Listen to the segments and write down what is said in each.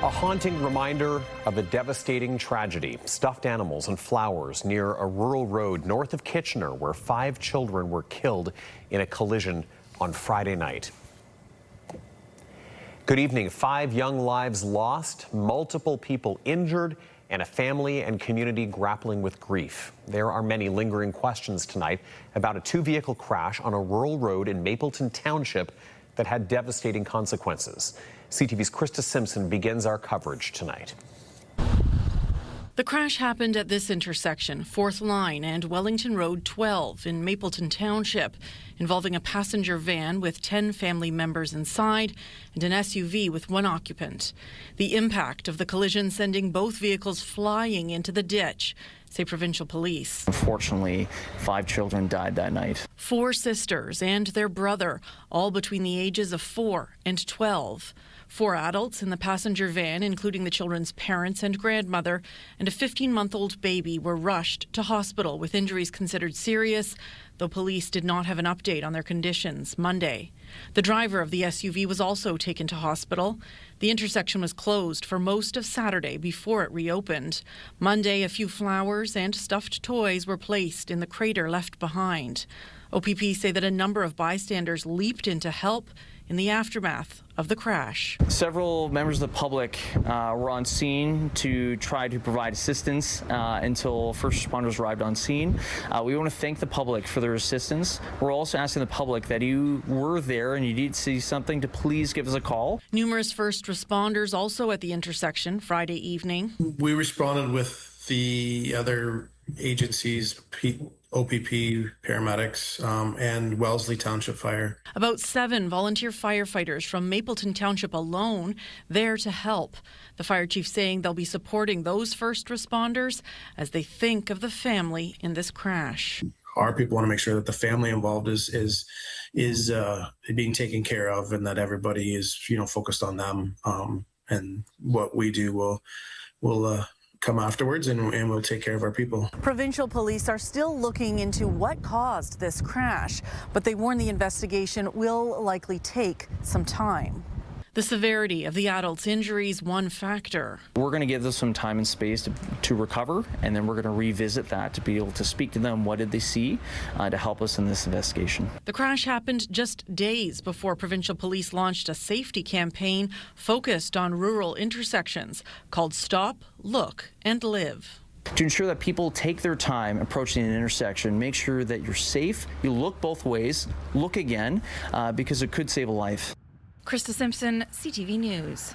A haunting reminder of a devastating tragedy. Stuffed animals and flowers near a rural road north of Kitchener, where 5 children were killed in a collision on Friday night. Good evening. 5 young lives lost, multiple people injured, and a family and community grappling with grief. There are many lingering questions tonight about a 2-vehicle crash on a rural road in Mapleton Township that had devastating consequences. CTV's Krista Simpson begins our coverage tonight. The crash happened at this intersection, 4th Line and Wellington Road 12 in Mapleton Township, involving a passenger van with 10 family members inside and an SUV with 1 occupant. The impact of the collision sending both vehicles flying into the ditch, say provincial police. Unfortunately, 5 children died that night. 4 sisters and their brother, all between the ages of 4 and 12. 4 adults in the passenger van, including the children's parents and grandmother, and a 15-month-old baby were rushed to hospital with injuries considered serious, though police did not have an update on their conditions Monday. The driver of the SUV was also taken to hospital. The intersection was closed for most of Saturday before it reopened. Monday, a few flowers and stuffed toys were placed in the crater left behind. OPP say that a number of bystanders leaped in to help in the aftermath of the crash. Several members of the public were on scene to try to provide assistance until first responders arrived on scene. We want to thank the public for their assistance. We're also asking the public that you were there and you did see something to please give us a call. Numerous first responders also at the intersection Friday evening. We responded with the other agencies, OPP, paramedics, and Wellesley Township Fire. About 7 volunteer firefighters from Mapleton Township alone there to help. The fire chief saying they'll be supporting those first responders as they think of the family in this crash. Our people want to make sure that the family involved is being taken care of, and that everybody is focused on them. And what we do will come afterwards, and we'll take care of our people. Provincial police are still looking into what caused this crash, but they warn the investigation will likely take some time. The severity of the adult's injuries, one factor. We're going to give them some time and space to recover, and then we're going to revisit that to be able to speak to them. What did they see to help us in this investigation? The crash happened just days before provincial police launched a safety campaign focused on rural intersections called Stop, Look, and Live. To ensure that people take their time approaching an intersection, make sure that you're safe, you look both ways, look again, because it could save a life. Krista Simpson, CTV News.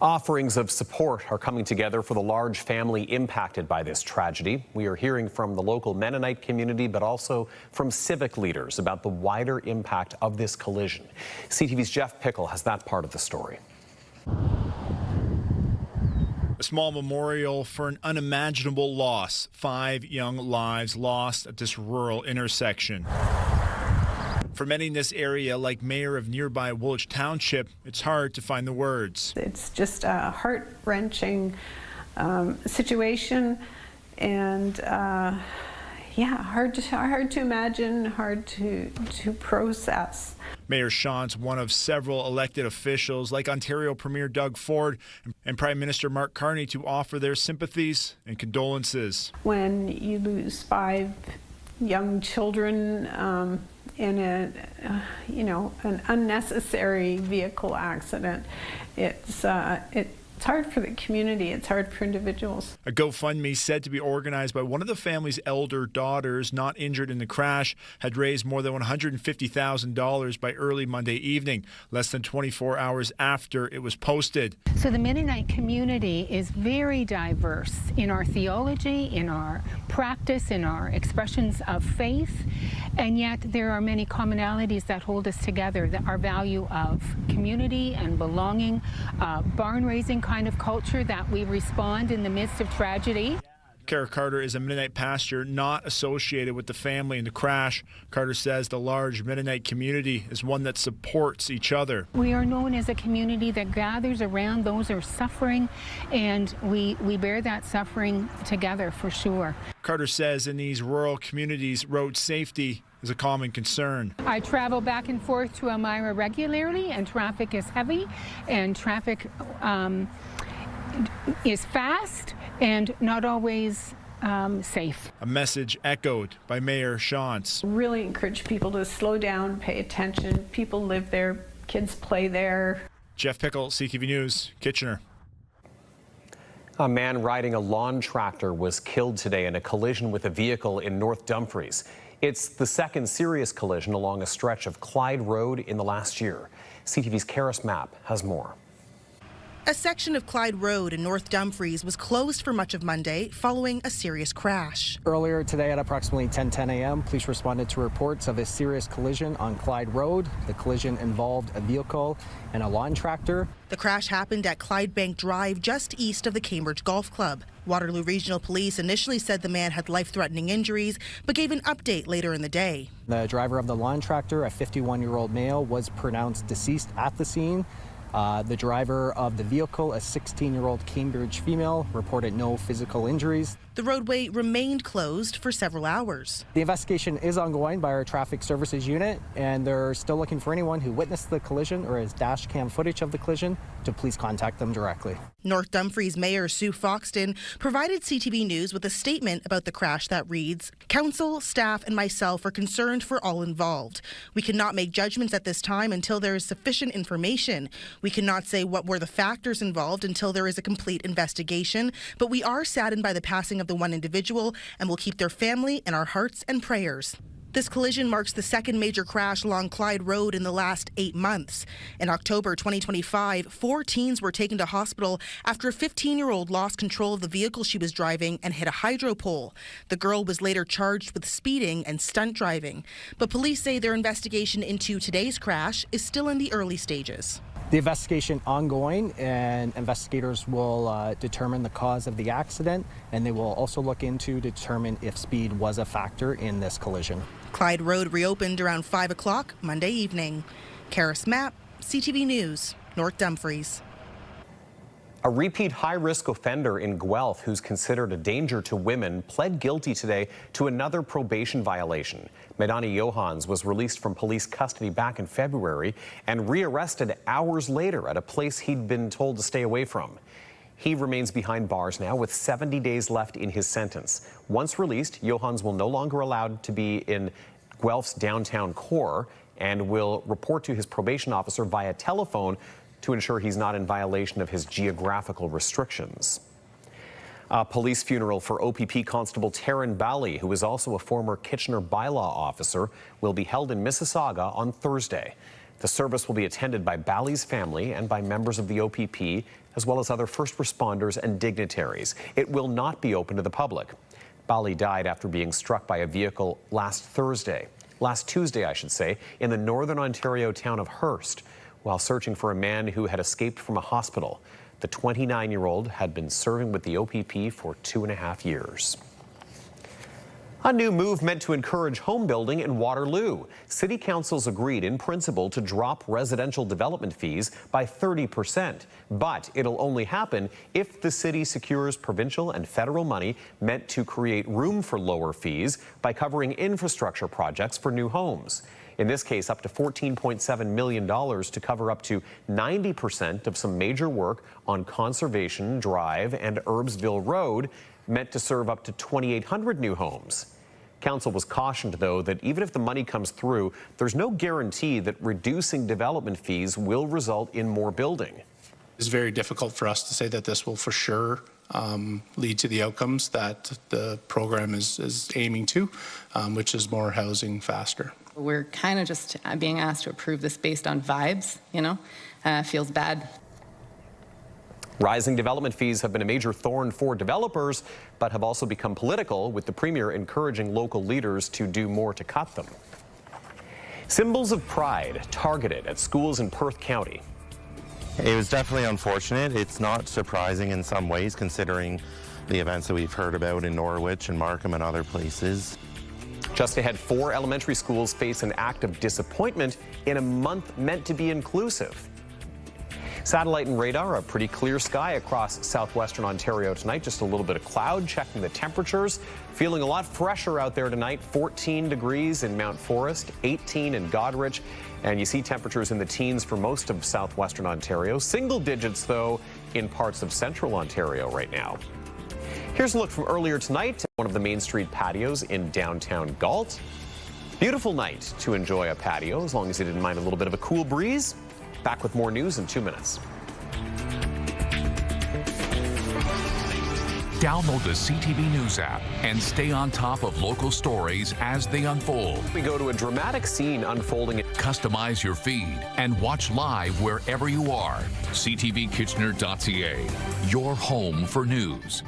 Offerings of support are coming together for the large family impacted by this tragedy. We are hearing from the local Mennonite community, but also from civic leaders about the wider impact of this collision. CTV's Jeff Pickle has that part of the story. A small memorial for an unimaginable loss. 5 young lives lost at this rural intersection. For many in this area, like mayor of nearby Woolwich Township, it's hard to find the words. It's just a heart-wrenching situation, and hard to imagine, hard to process. Mayor Shant's one of several elected officials, like Ontario Premier Doug Ford and Prime Minister Mark Carney, to offer their sympathies and condolences. When you lose 5 young children in an unnecessary vehicle accident, it's hard for the community, it's hard for individuals. A GoFundMe said to be organized by one of the family's elder daughters not injured in the crash had raised more than $150,000 by early Monday evening, less than 24 hours after it was posted. So the Mennonite community is very diverse in our theology, in our practice, in our expressions of faith, and yet there are many commonalities that hold us together, that our value of community and belonging, barn-raising kind of culture, that we respond in the midst of tragedy. Kara Carter is a Mennonite pastor not associated with the family in the crash. Carter says the large Mennonite community is one that supports each other. We are known as a community that gathers around those who are suffering, and we bear that suffering together for sure. Carter says in these rural communities, road safety is a common concern. I travel back and forth to Elmira regularly, and traffic is heavy, and traffic is fast and not always safe. A message echoed by Mayor Shantz. Really encourage people to slow down, pay attention. People live there, kids play there. Jeff Pickle, CTV News, Kitchener. A man riding a lawn tractor was killed today in a collision with a vehicle in North Dumfries. It's the second serious collision along a stretch of Clyde Road in the last year. CTV's Karis Mapp has more. A section of Clyde Road in North Dumfries was closed for much of Monday following a serious crash. Earlier today at approximately 10:10 a.m., police responded to reports of a serious collision on Clyde Road. The collision involved a vehicle and a lawn tractor. The crash happened at Clydebank Drive just east of the Cambridge Golf Club. Waterloo Regional Police initially said the man had life-threatening injuries, but gave an update later in the day. The driver of the lawn tractor, a 51-year-old male, was pronounced deceased at the scene. The driver of the vehicle, a 16-year-old Cambridge female, reported no physical injuries. The roadway remained closed for several hours. The investigation is ongoing by our traffic services unit, and they're still looking for anyone who witnessed the collision or has dash cam footage of the collision to please contact them directly. North Dumfries Mayor Sue Foxton provided CTV News with a statement about the crash that reads, "Council, staff and myself are concerned for all involved. We cannot make judgments at this time until there is sufficient information. We cannot say what were the factors involved until there is a complete investigation, but we are saddened by the passing of the one individual and will keep their family in our hearts and prayers." This collision marks the second major crash along Clyde Road in the last 8 months. In October 2025, 4 teens were taken to hospital after a 15-year-old lost control of the vehicle she was driving and hit a hydro pole. The girl was later charged with speeding and stunt driving. But police say their investigation into today's crash is still in the early stages. The investigation ongoing, and investigators will determine the cause of the accident, and they will also look into determine if speed was a factor in this collision. Clyde Road reopened around 5 o'clock Monday evening. Karis Mapp, CTV News, North Dumfries. A repeat high-risk offender in Guelph who's considered a danger to women pled guilty today to another probation violation. Medani Johans was released from police custody back in February and rearrested hours later at a place he'd been told to stay away from. He remains behind bars now with 70 days left in his sentence. Once released, Johans will no longer allowed to be in Guelph's downtown core and will report to his probation officer via telephone to ensure he's not in violation of his geographical restrictions. A police funeral for OPP Constable Taryn Bally, who is also a former Kitchener bylaw officer, will be held in Mississauga on Thursday. The service will be attended by Bally's family and by members of the OPP, as well as other first responders and dignitaries. It will not be open to the public. Bally died after being struck by a vehicle last Tuesday, in the northern Ontario town of Hearst, while searching for a man who had escaped from a hospital. The 29-year-old had been serving with the OPP for 2.5 years. A new move meant to encourage home building in Waterloo. City councils agreed in principle to drop residential development fees by 30%, but it'll only happen if the city secures provincial and federal money meant to create room for lower fees by covering infrastructure projects for new homes. In this case, up to $14.7 million to cover up to 90% of some major work on Conservation Drive and Herbsville Road, meant to serve up to 2,800 new homes. Council was cautioned, though, that even if the money comes through, there's no guarantee that reducing development fees will result in more building. It's very difficult for us to say that this will for sure lead to the outcomes that the program is aiming to, which is more housing faster. We're kind of just being asked to approve this based on vibes, feels bad. Rising development fees have been a major thorn for developers, but have also become political, with the Premier encouraging local leaders to do more to cut them. Symbols of pride targeted at schools in Perth County. It was definitely unfortunate. It's not surprising in some ways, considering the events that we've heard about in Norwich and Markham and other places. Just ahead, 4 elementary schools face an act of disappointment in a month meant to be inclusive. Satellite and radar, a pretty clear sky across southwestern Ontario tonight. Just a little bit of cloud. Checking the temperatures. Feeling a lot fresher out there tonight. 14 degrees in Mount Forest, 18 in Goderich. And you see temperatures in the teens for most of southwestern Ontario. Single digits, though, in parts of central Ontario right now. Here's a look from earlier tonight at one of the Main Street patios in downtown Galt. Beautiful night to enjoy a patio, as long as you didn't mind a little bit of a cool breeze. Back with more news in 2 minutes. Download the CTV News app and stay on top of local stories as they unfold. We go to a dramatic scene unfolding. Customize your feed and watch live wherever you are. CTVKitchener.ca, your home for news.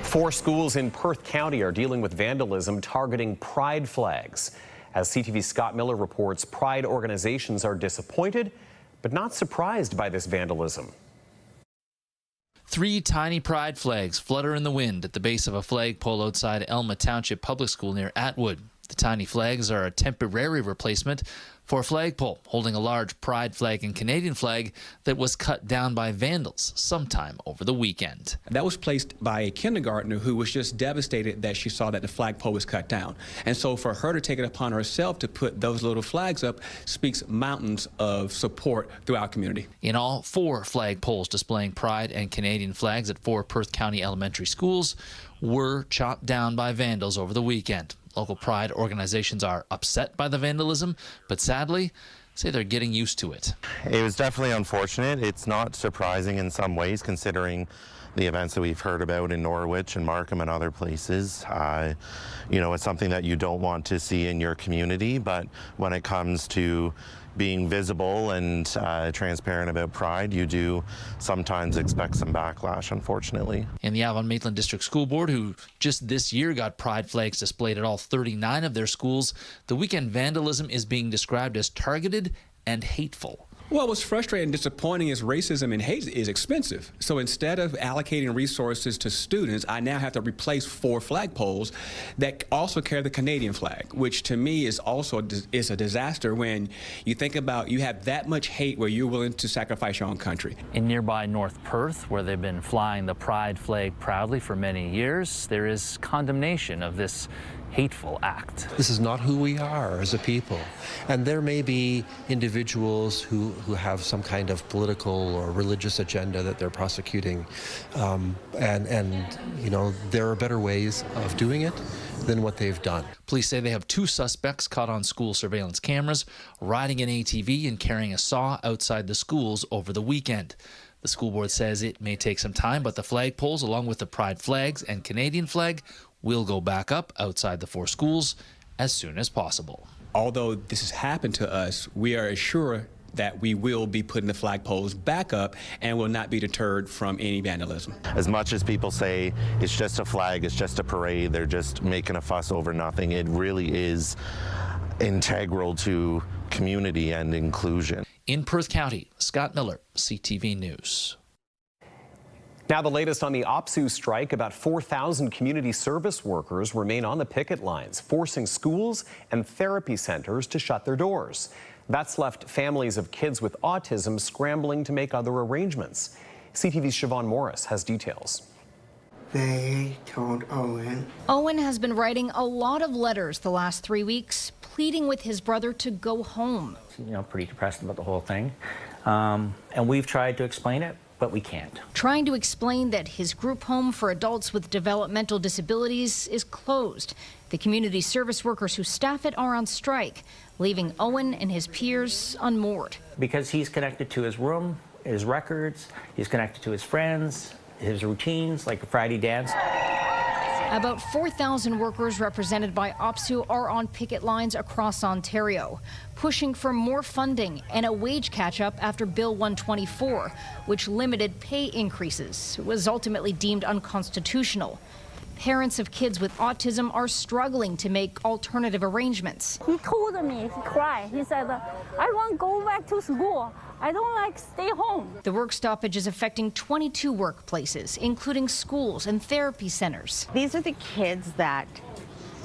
Four schools in Perth County are dealing with vandalism targeting pride flags. As CTV's Scott Miller reports, pride organizations are disappointed, but not surprised by this vandalism. 3 tiny pride flags flutter in the wind at the base of a flagpole outside Mapleton Township Public School near Atwood. The tiny flags are a temporary replacement for a flagpole holding a large pride flag and Canadian flag that was cut down by vandals sometime over the weekend. That was placed by a kindergartner who was just devastated that she saw that the flagpole was cut down. And so for her to take it upon herself to put those little flags up speaks mountains of support throughout our community. In all, 4 flagpoles displaying pride and Canadian flags at 4 Perth County elementary schools were chopped down by vandals over the weekend. Local pride organizations are upset by the vandalism, but sadly say they're getting used to it. It was definitely unfortunate. It's not surprising in some ways, considering the events that we've heard about in Norwich and Markham and other places. You know, it's something that you don't want to see in your community, but when it comes to being visible and transparent about pride, you do sometimes expect some backlash, unfortunately. And the Avon-Maitland District School Board, who just this year got pride flags displayed at all 39 of their schools, the weekend vandalism is being described as targeted and hateful. Well, what's frustrating and disappointing is racism and hate is expensive. So instead of allocating resources to students, I now have to replace 4 flagpoles that also carry the Canadian flag, which to me is also is a disaster when you think about you have that much hate where you're willing to sacrifice your own country. In nearby North Perth, where they've been flying the pride flag proudly for many years, there is condemnation of this hateful act. This is not who we are as a people. And there may be individuals who have some kind of political or religious agenda that they're prosecuting. And you know, there are better ways of doing it than what they've done. Police say they have 2 suspects caught on school surveillance cameras riding an ATV and carrying a saw outside the schools over the weekend. The school board says it may take some time, but the flagpoles, along with the pride flags and Canadian flag, will go back up outside the 4 schools as soon as possible. Although this has happened to us, we are assured that we will be putting the flagpoles back up and will not be deterred from any vandalism. As much as people say it's just a flag, it's just a parade, they're just making a fuss over nothing, it really is integral to community and inclusion. In Perth County, Scott Miller, CTV News. Now the latest on the OPSU strike. About 4,000 community service workers remain on the picket lines, forcing schools and therapy centers to shut their doors. That's left families of kids with autism scrambling to make other arrangements. CTV's Siobhan Morris has details. They told Owen. Owen has been writing a lot of letters the last 3 weeks, pleading with his brother to go home. You know, pretty depressed about the whole thing. And we've tried to explain it, but we can't. Trying to explain that his group home for adults with developmental disabilities is closed. The community service workers who staff it are on strike, leaving Owen and his peers unmoored. Because he's connected to his room, his records, he's connected to his friends, his routines, like a Friday dance. About 4,000 workers represented by OPSU are on picket lines across Ontario, pushing for more funding and a wage catch-up after Bill 124, which limited pay increases. It was ultimately deemed unconstitutional. Parents of kids with autism are struggling to make alternative arrangements. He told me, he cried. He said, I want to go back to school. I don't like stay home. The work stoppage is affecting 22 workplaces, including schools and therapy centers. These are the kids that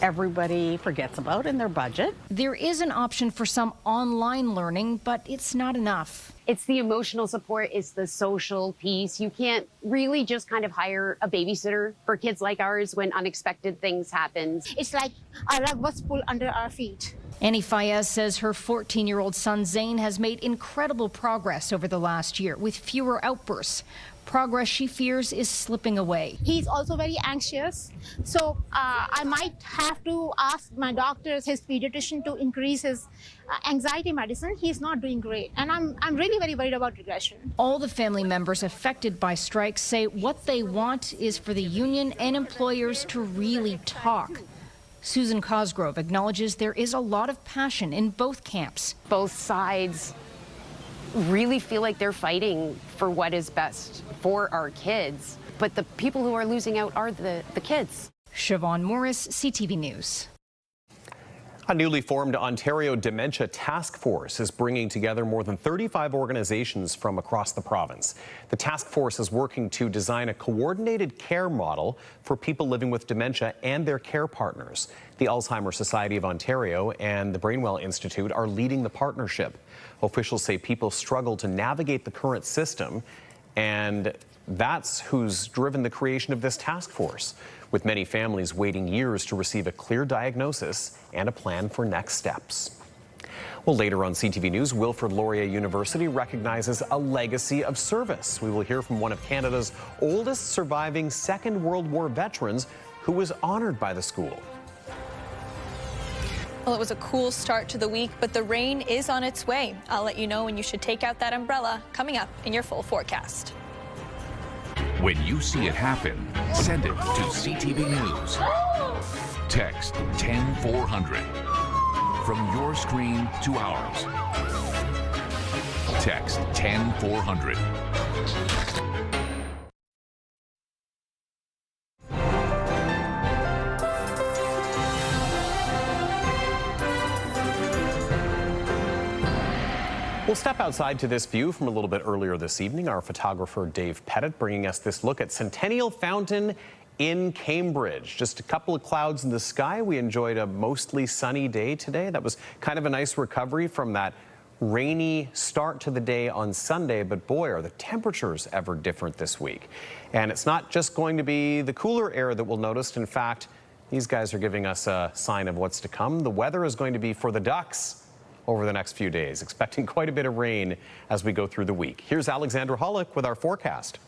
everybody forgets about in their budget. There is an option for some online learning, but it's not enough. It's the emotional support, it's the social piece. You can't really just kind of hire a babysitter for kids like ours when unexpected things happen. It's like a rug was pulled under our feet. Annie Fayez says her 14-year-old son Zane has made incredible progress over the last year with fewer outbursts. Progress she fears is slipping away. He's also very anxious, so I might have to ask my doctors, his pediatrician, to increase his anxiety medicine. He's not doing great, and I'm really very worried about regression. All the family members affected by strikes say what they want is for the union and employers to really talk. Susan Cosgrove acknowledges there is a lot of passion in both camps. Both sides really feel like they're fighting for what is best for our kids, but the people who are losing out are the kids. Siobhan Morris, CTV News. A newly formed Ontario Dementia Task Force is bringing together more than 35 organizations from across the province. The task force is working to design a coordinated care model for people living with dementia and their care partners. The Alzheimer's Society of Ontario and the Brainwell Institute are leading the partnership. Officials say people struggle to navigate the current system, and that's who's driven the creation of this task force, with many families waiting years to receive a clear diagnosis and a plan for next steps. Well, later on CTV News, Wilfrid Laurier University recognizes a legacy of service. We will hear from one of Canada's oldest surviving Second World War veterans who was honored by the school. Well, it was a cool start to the week, but the rain is on its way. I'll let you know when you should take out that umbrella coming up in your full forecast. When you see it happen, send it to CTV News. Text 10400. From your screen to ours. Text 10400. We'll step outside to this view from a little bit earlier this evening. Our photographer Dave Pettit bringing us this look at Centennial Fountain in Cambridge. Just a couple of clouds in the sky. We enjoyed a mostly sunny day today. That was kind of a nice recovery from that rainy start to the day on Sunday, but boy, are the temperatures ever different this week. And it's not just going to be the cooler air that we'll notice. In fact, these guys are giving us a sign of what's to come. The weather is going to be for the ducks over the next few days, expecting quite a bit of rain as we go through the week. Here's Alexandra Hollick with our forecast.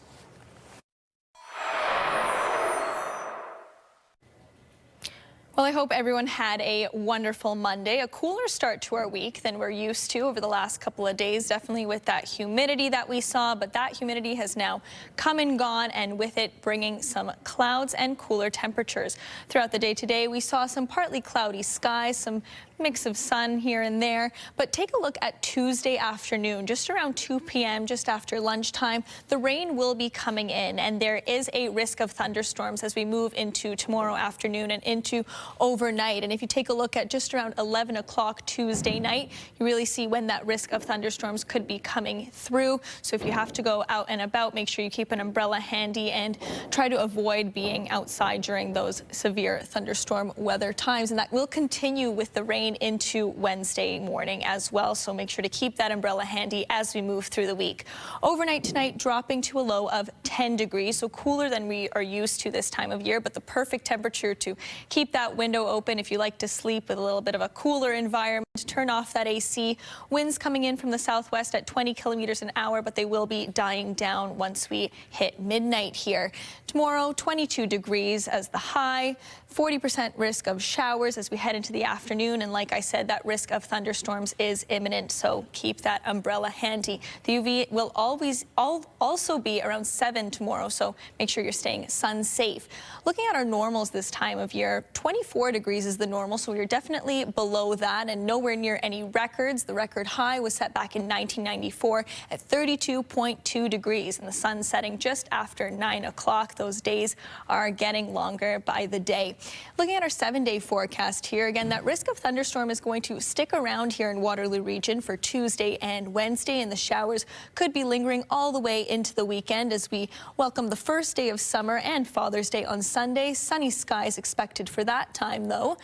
Well, I hope everyone had a wonderful Monday, a cooler start to our week than we're used to over the last couple of days, definitely with that humidity that we saw, but that humidity has now come and gone, and with it bringing some clouds and cooler temperatures. Throughout the day today, we saw some partly cloudy skies, some mix of sun here and there, but take a look at Tuesday afternoon, just around 2 p.m., just after lunchtime, the rain will be coming in, and there is a risk of thunderstorms as we move into tomorrow afternoon and into overnight. And if you take a look at just around 11 o'clock Tuesday night, you really see when that risk of thunderstorms could be coming through. So if you have to go out and about, make sure you keep an umbrella handy and try to avoid being outside during those severe thunderstorm weather times. And that will continue with the rain into Wednesday morning as well. So make sure to keep that umbrella handy as we move through the week. Overnight tonight, dropping to a low of 10 degrees, so cooler than we are used to this time of year, but the perfect temperature to keep that window open if you like to sleep with a little bit of a cooler environment. Turn off that AC. Winds coming in from the southwest at 20 kilometers an hour, but they will be dying down once we hit midnight here. Tomorrow, 22 degrees as the high, 40% risk of showers as we head into the afternoon. And like I said, that risk of thunderstorms is imminent, so keep that umbrella handy. The UV will also be around 7 tomorrow, so make sure you're staying sun safe. Looking at our normals this time of year, 24 24 degrees is the normal, so we're definitely below that and nowhere near any records. The record high was set back in 1994 at 32.2 degrees, and the sun setting just after 9 o'clock. Those days are getting longer by the day. Looking at our 7-day forecast here, again, that risk of thunderstorm is going to stick around here in Waterloo region for Tuesday and Wednesday, and the showers could be lingering all the way into the weekend as we welcome the first day of summer and Father's Day on Sunday. Sunny skies expected for that time, though.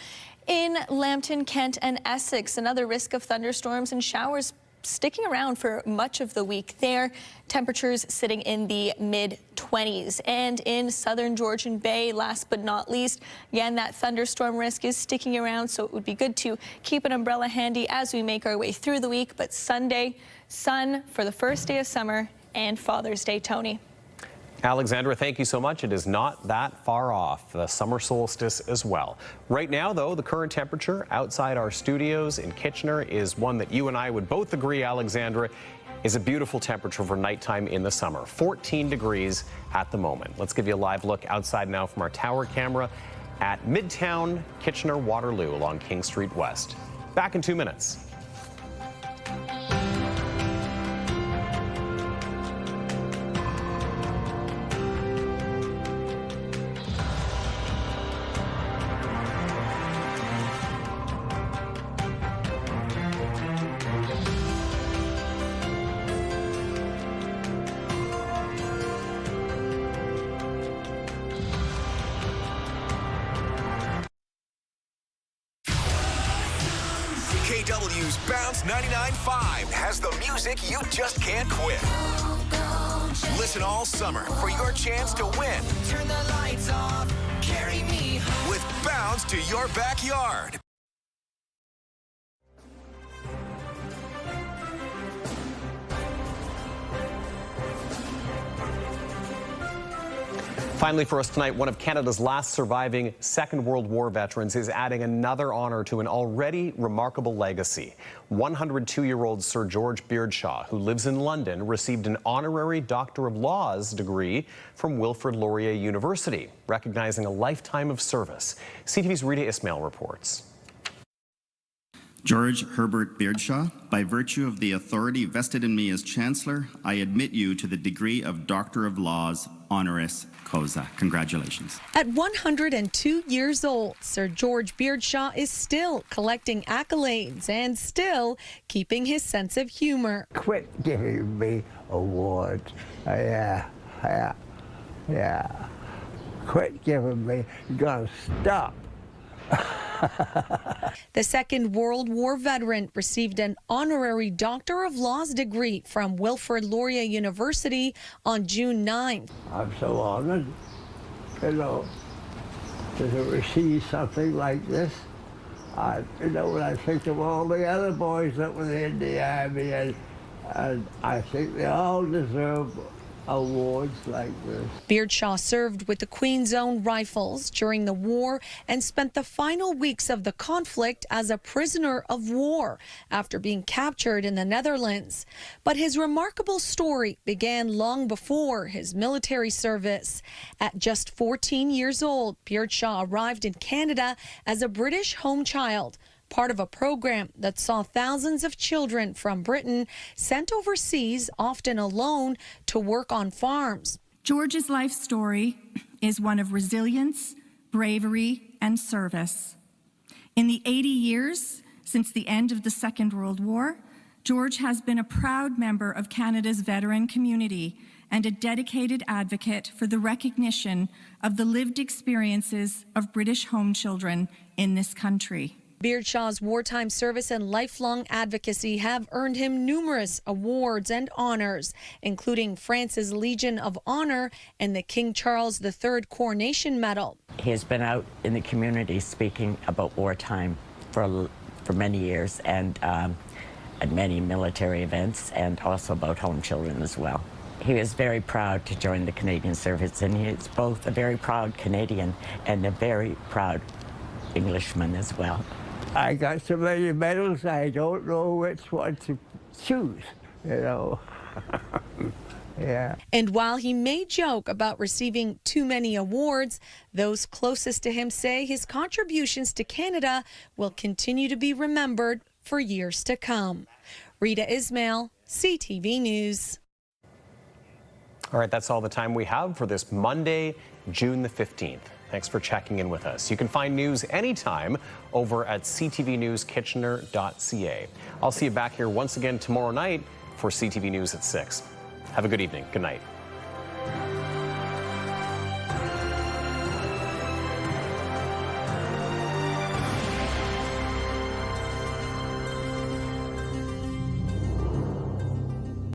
In Lambton, Kent, and Essex, another risk of thunderstorms and showers sticking around for much of the week there. Temperatures sitting in the mid-20s. And in southern Georgian Bay, last but not least, again, that thunderstorm risk is sticking around, so it would be good to keep an umbrella handy as we make our way through the week. But Sunday, sun for the first day of summer and Father's Day, Tony. Alexandra, thank you so much. It is not that far off, the summer solstice as well. Right now, though, the current temperature outside our studios in Kitchener is one that you and I would both agree, Alexandra, is a beautiful temperature for nighttime in the summer. 14 degrees at the moment. Let's give you a live look outside now from our tower camera at Midtown Kitchener Waterloo along King Street West. Back in 2 minutes. KW's Bounce 99.5 has the music you just can't quit. Listen all summer for your chance to win. Turn the lights off, carry me home. With Bounce to your backyard. Finally for us tonight, one of Canada's last surviving Second World War veterans is adding another honor to an already remarkable legacy. 102-year-old Sir George Beardshaw, who lives in London, received an honorary Doctor of Laws degree from Wilfrid Laurier University, recognizing a lifetime of service. CTV's Rita Ismail reports. George Herbert Beardshaw, by virtue of the authority vested in me as Chancellor, I admit you to the degree of Doctor of Laws, honoris causa. Congratulations. At 102 years old, Sir George Beardshaw is still collecting accolades and still keeping his sense of humor. Quit giving me awards. Yeah. Quit giving me, you gotta stop. The Second World War veteran received an honorary Doctor of Laws degree from Wilfrid Laurier University on June 9th. I'm so honored, to receive something like this. When I think of all the other boys that were in the Army, and I think they all deserve awards like this. Beardshaw served with the Queen's Own Rifles during the war and spent the final weeks of the conflict as a prisoner of war after being captured in the Netherlands. But his remarkable story began long before his military service. At just 14 years old, Beardshaw arrived in Canada as a British home child, part of a program that saw thousands of children from Britain sent overseas, often alone, to work on farms. George's life story is one of resilience, bravery, and service. In the 80 years since the end of the Second World War, George has been a proud member of Canada's veteran community and a dedicated advocate for the recognition of the lived experiences of British home children in this country. Beardshaw's wartime service and lifelong advocacy have earned him numerous awards and honors, including France's Legion of Honor and the King Charles III Coronation Medal. He has been out in the community speaking about wartime for many years and at many military events, and also about home children as well. He was very proud to join the Canadian service, and he is both a very proud Canadian and a very proud Englishman as well. I got so many medals, I don't know which one to choose, Yeah. And while he may joke about receiving too many awards, those closest to him say his contributions to Canada will continue to be remembered for years to come. Rita Ismail, CTV News. All right, that's all the time we have for this Monday, June the 15th. Thanks for checking in with us. You can find news anytime over at ctvnewskitchener.ca. I'll see you back here once again tomorrow night for CTV News at 6. Have a good evening. Good night.